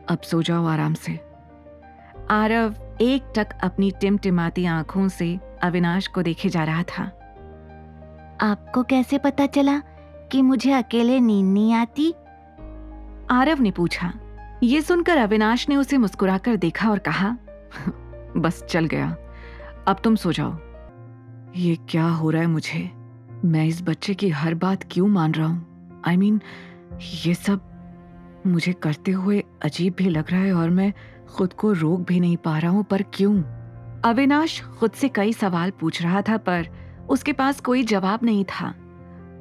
अब सो जाओ आराम से। आरव एकटक अपनी टिमटिमाती आंखों से अविनाश को देखे जा रहा था। आपको कैसे पता चला कि मुझे अकेले नींद नहीं आती? आरव ने पूछा। ये सुनकर अविनाश ने उसे मुस्कुराकर देखा और कहा, बस चल गया, अब तुम सो जाओ। ये क्या हो रहा है मुझे? मैं इस बच्चे की हर बात क्यों मान रहा हूं? I mean, ये सब मुझे करते हुए अजीब भी लग रहा है और मैं खुद को रोक भी नहीं पा रहा हूं, पर क्यों? अविनाश खुद से कई सवाल पूछ रहा था पर उसके पास कोई जवाब नहीं था।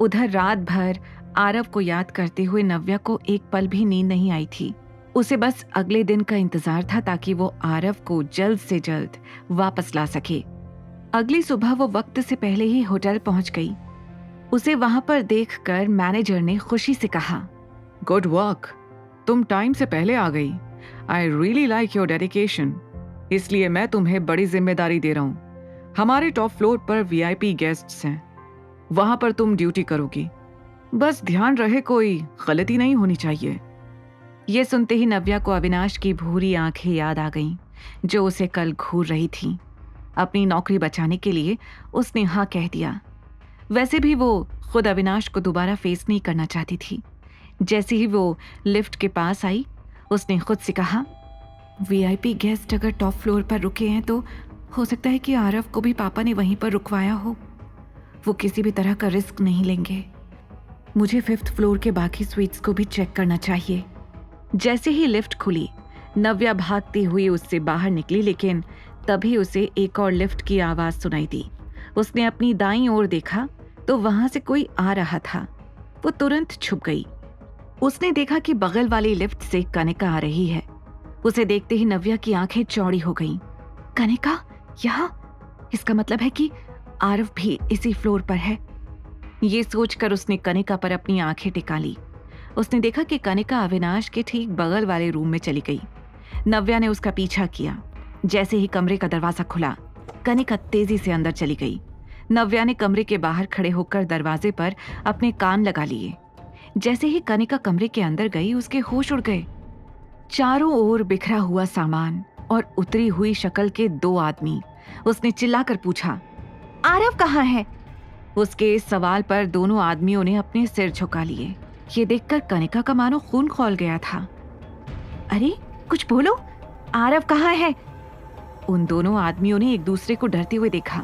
उधर रात भर आरव को याद करते हुए नव्या को एक पल भी नींद नहीं आई थी। उसे बस अगले दिन का इंतजार था ताकि वो आरव को जल्द से जल्द वापस ला सके। अगली सुबह वो वक्त से पहले ही होटल पहुंच गई। उसे वहां पर देखकर मैनेजर ने खुशी से कहा, गुड वर्क, तुम टाइम से पहले आ गई। I really like your dedication. इसलिए मैं तुम्हें बड़ी जिम्मेदारी दे रहा हूँ। हमारे टॉप फ्लोर पर VIP गेस्ट्स हैं, वहां पर तुम ड्यूटी करोगी। बस ध्यान रहे कोई गलती नहीं होनी चाहिए। ये सुनते ही नव्या को अविनाश की भूरी आंखें याद आ गईं, जो उसे कल घूर रही थीं। अपनी नौकरी बचाने के लिए उसने हाँ कह दिया। वैसे भी वो खुद अविनाश को दोबारा फेस नहीं करना चाहती थी। जैसे ही वो लिफ्ट के पास आई, उसने खुद से कहा, VIP गेस्ट अगर टॉप फ्लोर पर रुके हैं तो हो सकता है कि आरव को भी पापा ने वहीं पर रुकवाया हो। वो किसी भी तरह का रिस्क नहीं लेंगे। मुझे 5th फ्लोर के बाकी स्वीट्स को भी चेक करना चाहिए। जैसे ही लिफ्ट खुली, नव्या भागती हुई उससे बाहर निकली, लेकिन तभी उसे एक और लिफ्ट की आवाज सुनाई दी। उसने अपनी दाईं ओर देखा तो वहां से कोई आ रहा था। वो तुरंत छुप गई। उसने देखा कि बगल वाली लिफ्ट से कनिका आ रही है। उसे देखते ही नव्या की आंखें चौड़ी हो गईं। कनिका यहाँ? इसका मतलब है कि आरव भी इसी फ्लोर पर है। ये सोचकर उसने कनिका पर अपनी आंखें टिका ली। उसने देखा कि कनिका अविनाश के ठीक बगल वाले रूम में चली गई। नव्या ने उसका पीछा किया। जैसे ही कमरे का दरवाजा खुला, कनिका तेजी से अंदर चली गई। नव्या ने कमरे के बाहर खड़े होकर दरवाजे पर अपने कान लगा लिए। जैसे ही कनिका कमरे के अंदर गई, उसके होश उड़ गए। चारों ओर बिखरा हुआ सामान और उतरी हुई शक्ल के 2 आदमी। उसने चिल्लाकर पूछा, आरव कहाँ है? उसके इस सवाल पर दोनों आदमियों ने अपने सिर झुका लिए। ये देखकर कनिका का मानो खून खौल गया था। अरे कुछ बोलो, आरव कहाँ है? उन दोनों आदमियों ने एक दूसरे को डरते हुए देखा।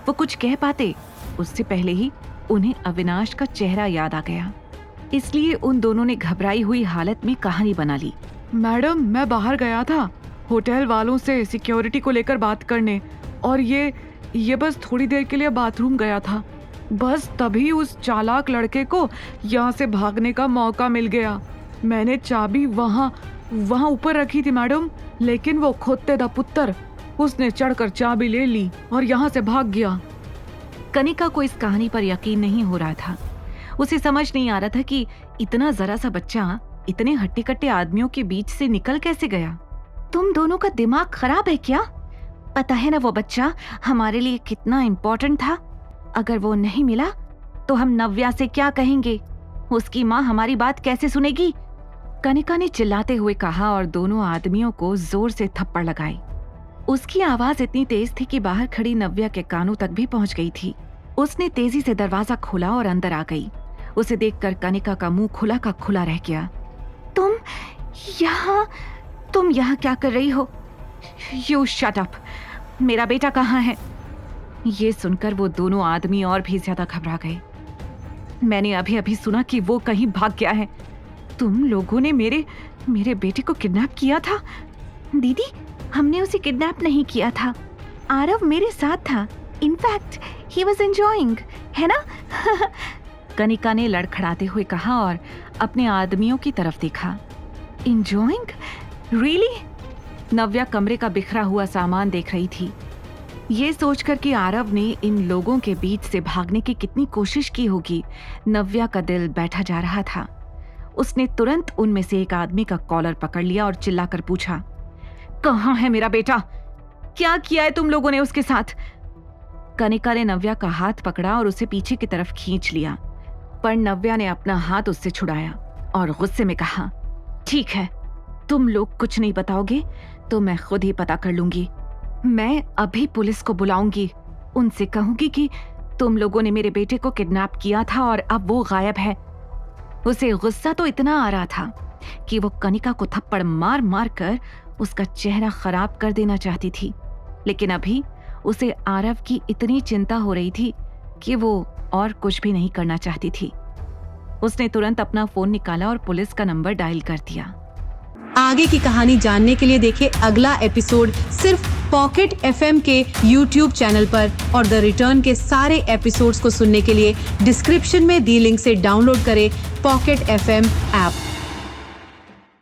वो कुछ कह पाते उससे पहले ही उन्हें अविनाश का चेहरा याद आ गया। इसलिए उन दोनों ने घबराई हुई हालत में कहानी बना ली। मैडम, मैं बाहर गया था होटल वालों से सिक्योरिटी को लेकर बात करने, और ये बस थोड़ी देर के लिए बाथरूम गया था। बस तभी उस चालाक लड़के को यहाँ से भागने का मौका मिल गया। मैंने चाबी वहाँ ऊपर रखी थी मैडम, लेकिन वो खोते दा पुत्र, उसने चढ़कर चाबी ले ली और यहाँ से भाग गया। कनिका को इस कहानी पर यकीन नहीं हो रहा था। उसे समझ नहीं आ रहा था कि इतना जरा सा बच्चा इतने हट्टे कट्टे आदमियों के बीच से निकल कैसे गया। तुम दोनों का दिमाग खराब है क्या? पता है ना वो बच्चा हमारे लिए कितना इम्पोर्टेंट था। अगर वो नहीं मिला तो हम नव्या से क्या कहेंगे? उसकी माँ हमारी बात कैसे सुनेगी? कनिका ने चिल्लाते हुए कहा और दोनों आदमियों को जोर से थप्पड़ लगाए। उसकी आवाज इतनी तेज थी कि बाहर खड़ी नव्या के कानों तक भी पहुंच गई थी। उसने तेजी से दरवाजा खोला और अंदर आ गई। उसे देखकर कनिका का मुंह खुला का खुला रह गया। तुम यहाँ क्या कर रही हो? You shut up. मेरा बेटा कहाँ है? ये सुनकर वो दोनों आदमी और भी ज्यादा घबरा गए। मैंने अभी अभी सुना कि वो कहीं भाग गया है। तुम लोगों ने मेरे बेटे को किडनैप किया था? दीदी, हमने उसे किडनैप नहीं किया था। आरव मेरे साथ था। इनफैक्ट ही वाज एंजॉयिंग, है ना? कनिका ने लड़खड़ाते हुए कहा और अपने आदमियों की तरफ देखा। एंजॉयिंग? रियली? नव्या कमरे का बिखरा हुआ सामान देख रही थी। ये सोचकर कि आरव ने इन लोगों के बीच से भागने की कितनी कोशिश की होगी, नव्या का दिल बैठा जा रहा था। उसने तुरंत उनमें से एक आदमी का कॉलर पकड़ लिया और चिल्लाकर पूछा, कहाँ है मेरा बेटा? क्या किया है तुम लोगों ने उसके साथ? कनिका ने नव्या का हाथ पकड़ा और उसे पीछे की तरफ खींच लिया, पर नव्या ने अपना हाथ उससे छुड़ाया और गुस्से में कहा, ठीक है, तुम लोग कुछ नहीं बताओगे तो मैं खुद ही पता कर लूंगी। मैं अभी पुलिस को बुलाऊंगी, उनसे कहूंगी कि तुम लोगों ने मेरे बेटे को किडनैप किया था और अब वो गायब है। उसे गुस्सा तो इतना आ रहा था कि वो कनिका को थप्पड़ मार मार कर उसका चेहरा खराब कर देना चाहती थी, लेकिन अभी उसे आरव की इतनी चिंता हो रही थी कि वो और कुछ भी नहीं करना चाहती थी। उसने तुरंत अपना फोन निकाला और पुलिस का नंबर डायल कर दिया। आगे की कहानी जानने के लिए देखें अगला एपिसोड सिर्फ पॉकेट FM के YouTube चैनल पर, और द रिटर्न के सारे एपिसोड्स को सुनने के लिए डिस्क्रिप्शन में दी लिंक से डाउनलोड करें पॉकेट FM ऐप।